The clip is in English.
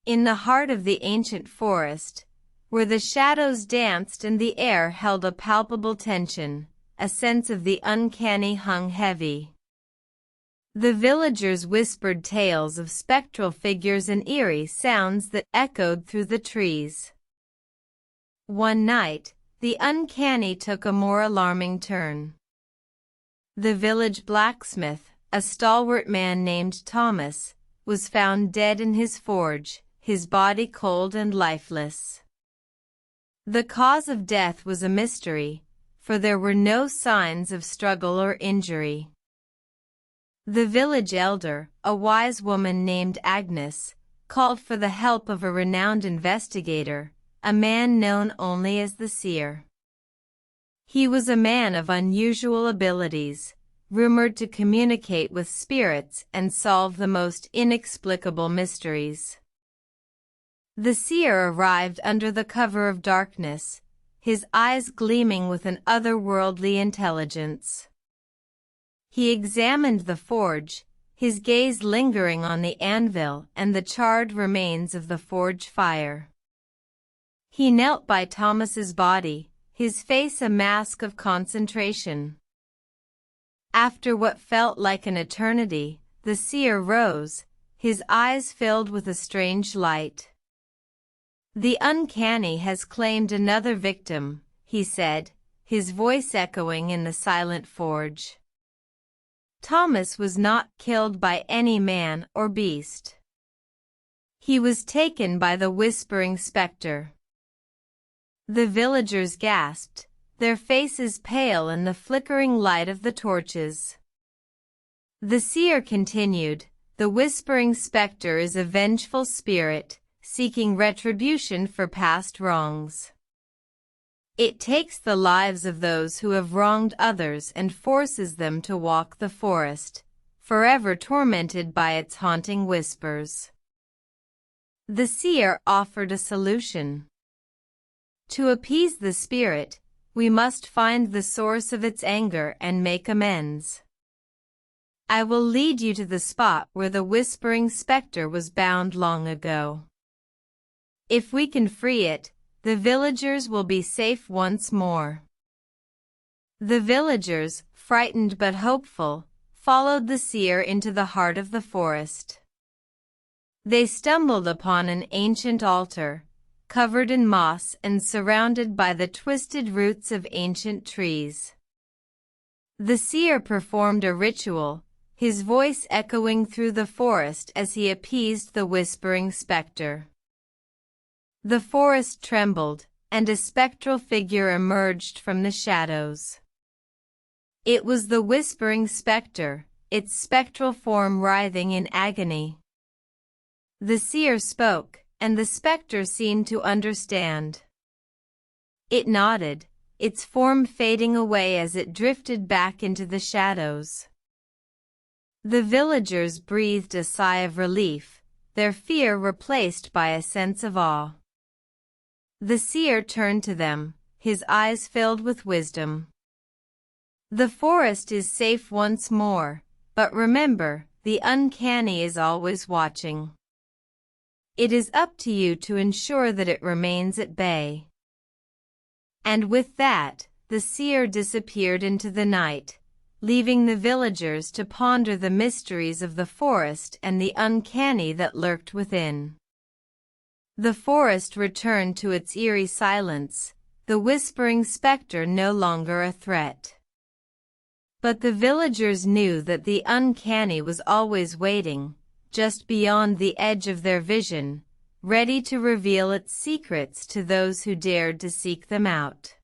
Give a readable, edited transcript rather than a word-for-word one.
In the heart of the ancient forest, where the shadows danced and the air held a palpable tension, a sense of the uncanny hung heavy. The villagers whispered tales of spectral figures and eerie sounds that echoed through the trees. One night, the uncanny took a more alarming turn. The village blacksmith, a stalwart man named Thomas, was found dead in his forge, his body cold and lifeless. The cause of death was a mystery, for there were no signs of struggle or injury. The village elder, a wise woman named Agnes, called for the help of a renowned investigator, a man known only as the Seer. He was a man of unusual abilities, rumored to communicate with spirits and solve the most inexplicable mysteries. The Seer arrived under the cover of darkness, his eyes gleaming with an otherworldly intelligence. He examined the forge, his gaze lingering on the anvil and the charred remains of the forge fire. He knelt by Thomas's body, his face a mask of concentration. After what felt like an eternity, the Seer rose, his eyes filled with a strange light. "The uncanny has claimed another victim," he said, his voice echoing in the silent forge. Thomas was not killed by any man or beast. He was taken by the whispering specter. The villagers gasped, their faces pale in the flickering light of the torches. The Seer continued, "The whispering specter is a vengeful spirit, seeking retribution for past wrongs. It takes the lives of those who have wronged others and forces them to walk the forest, forever tormented by its haunting whispers." The Seer offered a solution. To appease the spirit, we must find the source of its anger and make amends. "I will lead you to the spot where the whispering specter was bound long ago. If we can free it, the villagers will be safe once more." The villagers, frightened but hopeful, followed the Seer into the heart of the forest. They stumbled upon an ancient altar, covered in moss and surrounded by the twisted roots of ancient trees. The Seer performed a ritual, his voice echoing through the forest as he appeased the whispering specter. The forest trembled, and a spectral figure emerged from the shadows. It was the whispering specter, its spectral form writhing in agony. The Seer spoke, and the specter seemed to understand. It nodded, its form fading away as it drifted back into the shadows. The villagers breathed a sigh of relief, their fear replaced by a sense of awe. The Seer turned to them, his eyes filled with wisdom. "The forest is safe once more, but remember, the uncanny is always watching. It is up to you to ensure that it remains at bay." And with that, the Seer disappeared into the night, leaving the villagers to ponder the mysteries of the forest and the uncanny that lurked within. The forest returned to its eerie silence, the whispering specter no longer a threat. But the villagers knew that the uncanny was always waiting, just beyond the edge of their vision, ready to reveal its secrets to those who dared to seek them out.